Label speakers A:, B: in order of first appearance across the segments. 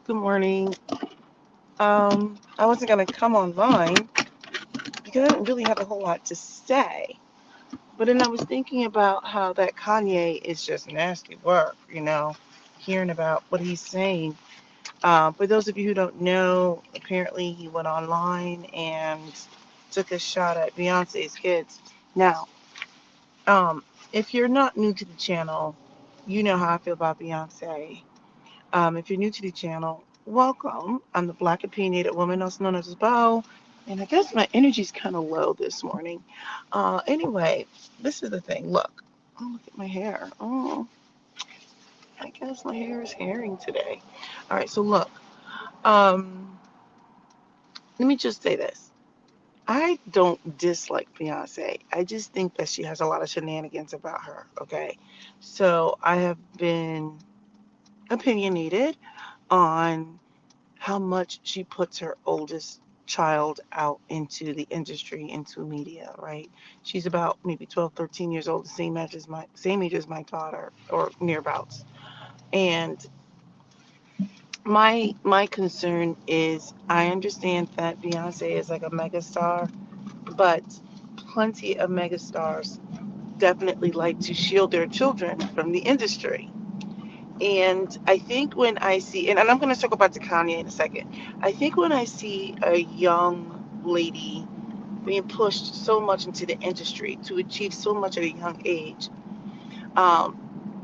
A: Good morning. I wasn't gonna come online because I didn't really have a whole lot to say. But then I was thinking about how that Kanye is just nasty work, hearing about what he's saying. For those of you who don't know, apparently he went online and took a shot at Beyonce's kids. Now, um, if you're not new to the channel, you know how I feel about Beyonce. If you're new to the channel, welcome. I'm the Black Opinionated Woman, also known as Bo, and I guess my energy's kind of low this morning. Anyway, this is the thing. Look, look at my hair. Oh, I guess my hair is herring today. All right, so look. Um, Let me just say this. I don't dislike Beyonce. I just think that she has a lot of shenanigans about her. Okay, so I have been opinionated on how much she puts her oldest child out into the industry, into media, right? She's about maybe 12, 13 years old, the same age as my daughter or nearabouts. And my concern is I understand that Beyonce is like a megastar, but plenty of megastars definitely like to shield their children from the industry. And I think when I see, and I'm going to circle back to Kanye in a second. I think when I see a young lady being pushed so much into the industry to achieve so much at a young age,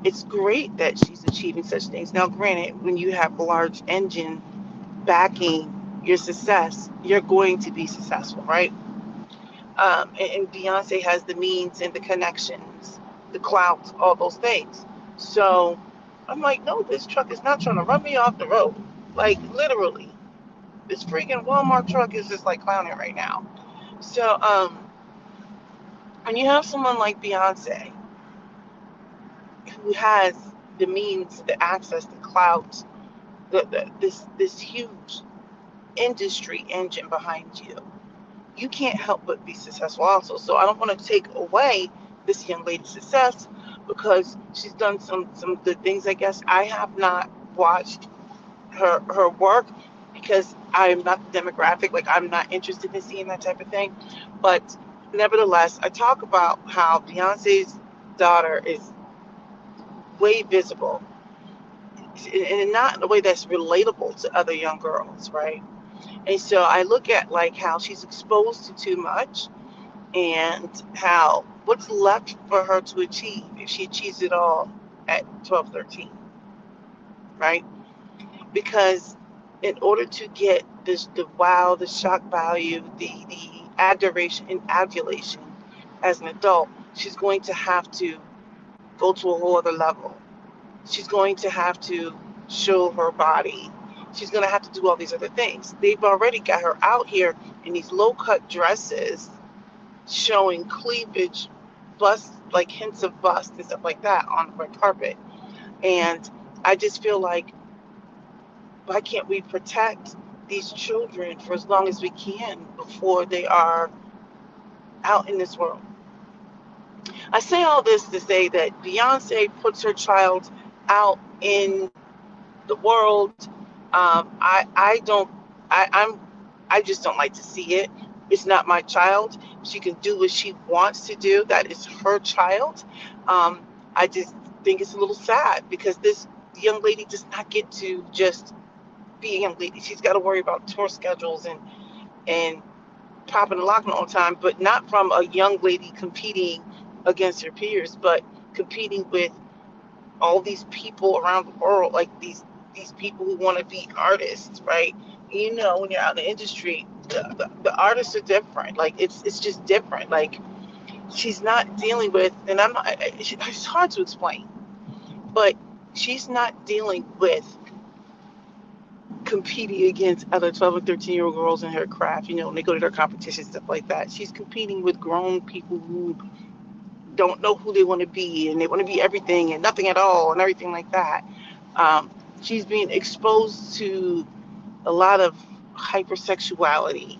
A: it's great that she's achieving such things. Now, granted, when you have a large engine backing your success, you're going to be successful, right? And Beyonce has the means and the connections, the clout, all those things. So I'm like, no, this truck is not trying to run me off the road. Like literally, this freaking Walmart truck is just like clowning right now. So when you have someone like Beyonce who has the means, the access, the clout, this huge industry engine behind you, you can't help but be successful also. So I don't want to take away this young lady's success because she's done some good things. I guess I have not watched her work because I'm not the demographic. Like I'm not interested in seeing that type of thing. But nevertheless, I talk about how Beyonce's daughter is way visible and not in a way that's relatable to other young girls, right? And so I look at like how she's exposed to too much and how what's left for her to achieve if she achieves it all at 12, 13, right? Because in order to get this, the wow, the shock value, the adoration and adulation as an adult, she's going to have to go to a whole other level. She's going to have to show her body. She's going to have to do all these other things. They've already got her out here in these low cut dresses showing cleavage, bust, like hints of bust and stuff like that on the red carpet. And I just feel like, why can't we protect these children for as long as we can before they are out in this world? I say all this to say that Beyonce puts her child out in the world. I don't, I just don't like to see it. It's not my child. She can do what she wants to do. That is her child. Um, I just think it's a little sad because this young lady does not get to just be a young lady. She's got to worry about tour schedules and popping and locking all the time, but not from a young lady competing against her peers, but competing with all these people around the world, like these people who want to be artists, right? You know, when you're out in the industry, the artists are different. Like it's just different. Like she's not dealing with, and I'm not. It's hard to explain, but she's not dealing with competing against other 12 or 13-year-old girls in her craft. You know, when they go to their competitions, stuff like that. She's competing with grown people who don't know who they want to be, and they want to be everything and nothing at all, and everything like that. Um, she's being exposed to a lot of hypersexuality,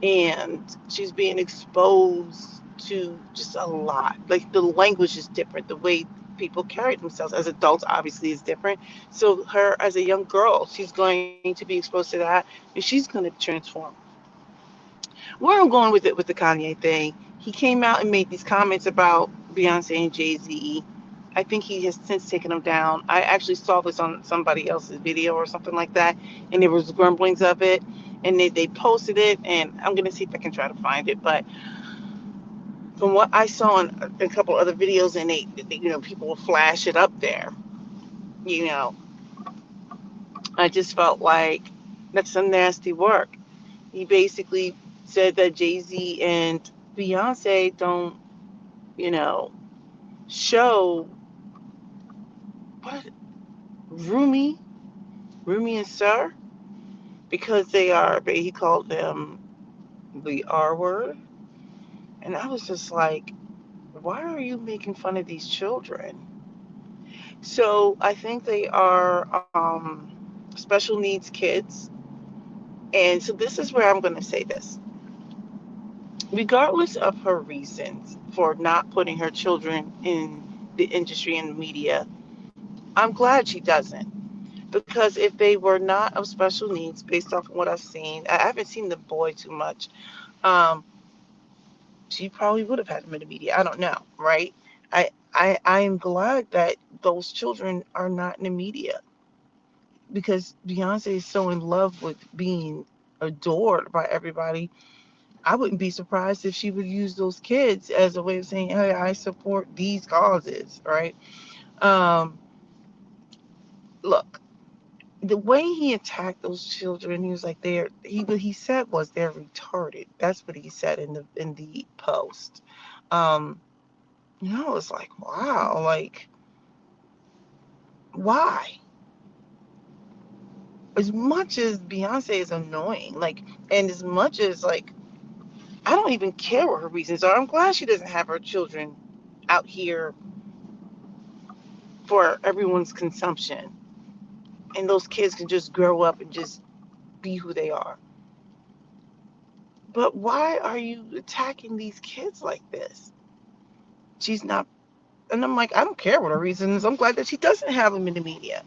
A: and she's being exposed to just a lot. Like the language is different, the way people carry themselves. As adults, obviously, is different. So her as a young girl, she's going to be exposed to that, and she's going to transform. Where I'm going with it with the Kanye thing, he came out and made these comments about Beyonce and Jay-Z. I think he has since taken them down. I actually saw this on somebody else's video or something like that, and there was grumblings of it, and they posted it, and I'm gonna see if I can try to find it. But from what I saw in a couple other videos, and people will flash it up there, you know, I just felt like that's some nasty work. He basically said that Jay-Z and Beyonce don't, you know, show what Rumi, Rumi and Sir, because they are. He called them the R word, and I was just like, why are you making fun of these children? So I think they are special needs kids, and so this is where I'm going to say this. Regardless of her reasons for not putting her children in the industry and the media, I'm glad she doesn't. Because if they were not of special needs, based off of what I've seen, I haven't seen the boy too much. Um, she probably would have had him in the media. I don't know, right? I am glad that those children are not in the media because Beyonce is so in love with being adored by everybody. I wouldn't be surprised if she would use those kids as a way of saying, "Hey, I support these causes." Right? Um, Look, the way he attacked those children, he was like, "They're." What he said was, "They're retarded." That's what he said in the post. Um, it's like, wow, like why? As much as Beyonce is annoying, like, and as much as like, I don't even care what her reasons are. I'm glad she doesn't have her children out here for everyone's consumption, and those kids can just grow up and just be who they are. But why are you attacking these kids like this? She's not, and I'm like, I don't care what her reasons. I'm glad that she doesn't have them in the media.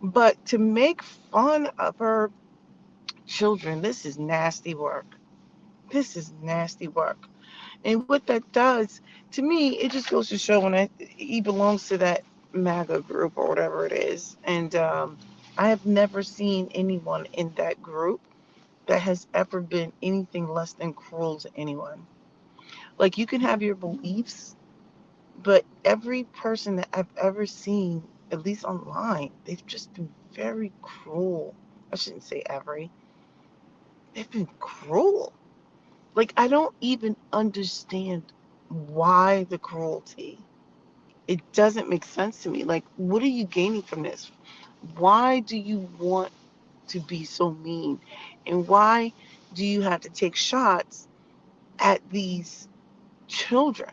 A: But to make fun of her children, this is nasty work. This is nasty work. And what that does, to me, it just goes to show he belongs to that MAGA group or whatever it is. And I have never seen anyone in that group that has ever been anything less than cruel to anyone. Like, you can have your beliefs, but every person that I've ever seen, at least online, they've just been very cruel. I shouldn't say every. They've been cruel. Like, I don't even understand why the cruelty. It doesn't make sense to me. Like, what are you gaining from this? Why do you want to be so mean? And why do you have to take shots at these children?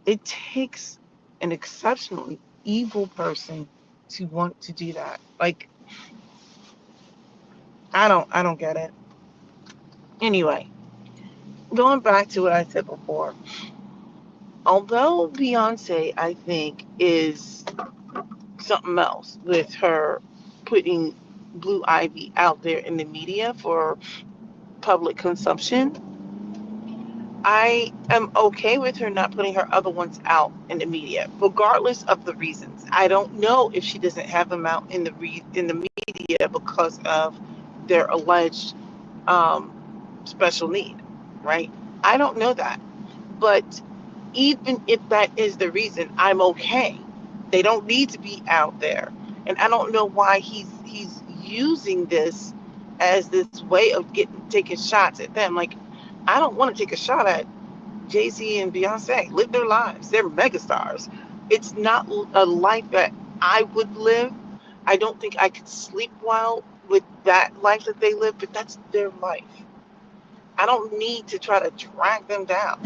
A: It takes an exceptionally evil person to want to do that. Like, I don't get it. Anyway, going back to what I said before, although Beyonce, I think, is something else with her putting Blue Ivy out there in the media for public consumption, I am okay with her not putting her other ones out in the media, regardless of the reasons. I don't know if she doesn't have them out in the media because of their alleged um, special need, right? I don't know that, but even if that is the reason, I'm okay. They don't need to be out there, and I don't know why he's using this as this way of getting taking shots at them. Like, I don't want to take a shot at Jay-Z and Beyonce. Live their lives. They're megastars. It's not a life that I would live. I don't think I could sleep well with that life that they live, but that's their life. I don't need to try to drag them down.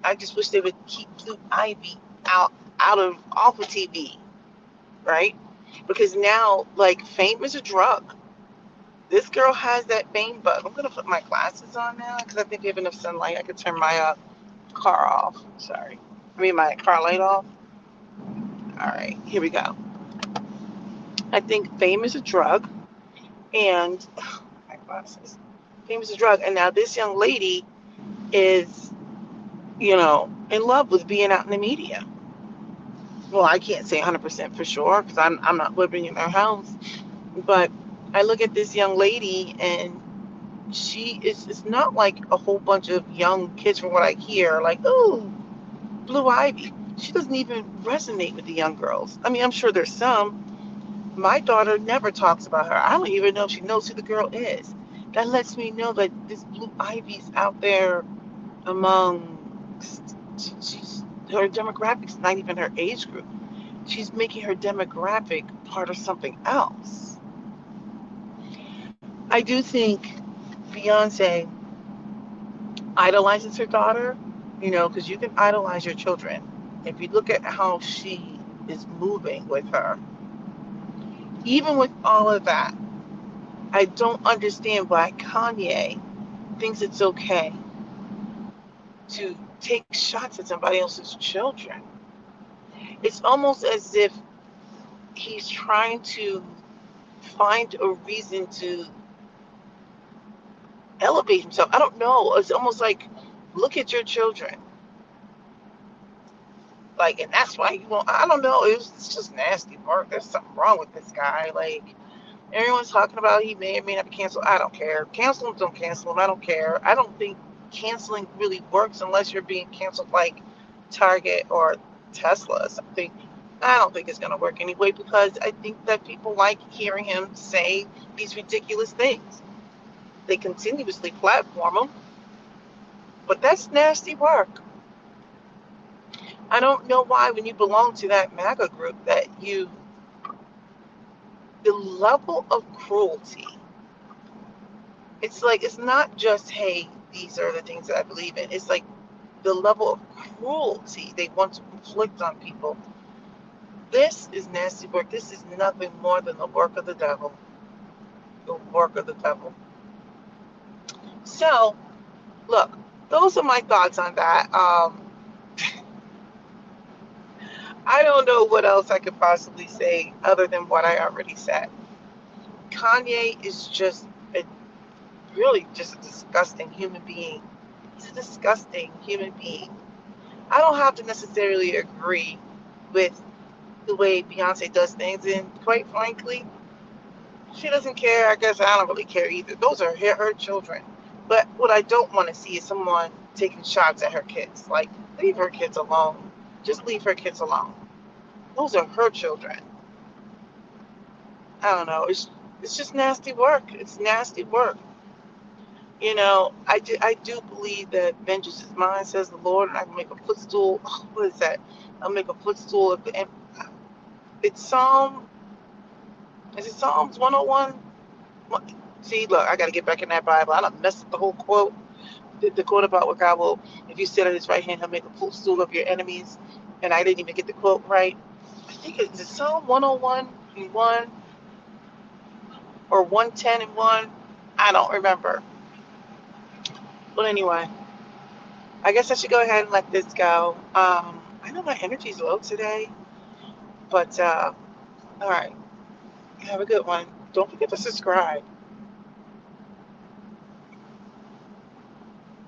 A: I just wish they would keep Blue Ivy out of off of TV, right? Because now, like, fame is a drug. This girl has that fame bug. I'm gonna put my glasses on now because I think we have enough sunlight. I could turn my car off. Sorry. I mean, my car light off. All right, here we go. I think fame is a drug, and my glasses. Fame is a drug, and now this young lady is, in love with being out in the media. Well, I can't say 100% for sure because I'm not living in her house, but I look at this young lady and she is, it's not like a whole bunch of young kids from what I hear, like, oh, Blue Ivy. She doesn't even resonate with the young girls. I mean, I'm sure there's some. My daughter never talks about her. I don't even know if she knows who the girl is. That lets me know that this Blue Ivy's out there among, she's, her demographics not even her age group. She's making her demographic part of something else. I do think Beyonce idolizes her daughter, because you can idolize your children. If you look at how she is moving with her, even with all of that, I don't understand why Kanye thinks it's okay to take shots at somebody else's children. It's almost as if he's trying to find a reason to elevate himself. I don't know. It's almost like, look at your children. Like, and that's why you won't, I don't know. It's just nasty work. There's something wrong with this guy. Like, everyone's talking about he may or may not be canceled. I don't care. Cancel him, don't cancel him. I don't care. I don't think canceling really works unless you're being canceled like Target or Tesla or something. I don't think it's going to work anyway because I think that people like hearing him say these ridiculous things. They continuously platform him, but that's nasty work. I don't know why when you belong to that MAGA group that the level of cruelty, it's like, it's not just, hey, these are the things that I believe in. It's like the level of cruelty they want to inflict on people. This is nasty work. This is nothing more than the work of the devil. The work of the devil. So, look, those are my thoughts on that. I don't know what else I could possibly say other than what I already said. Kanye is just a really just a disgusting human being. He's a disgusting human being. I don't have to necessarily agree with the way Beyonce does things, and quite frankly, she doesn't care. I guess I don't really care either. Those are her children. But what I don't want to see is someone taking shots at her kids. Like, leave her kids alone. Just leave her kids alone. Those are her children. I don't know. It's just nasty work. It's nasty work. I do believe that vengeance is mine, says the Lord, and I can make a footstool. What is that? I'll make a footstool of the. It's Psalm. Is it Psalms 101? See, look, I got to get back in that Bible. I don't mess up the whole quote. The quote about what God will, if you sit at his right hand, he'll make a footstool of your enemies. And I didn't even get the quote right. I think it's Psalm 101 and 1 or 110 and 1. I don't remember. But anyway, I guess I should go ahead and let this go. I know my energy's low today, but all right. Have a good one. Don't forget to subscribe.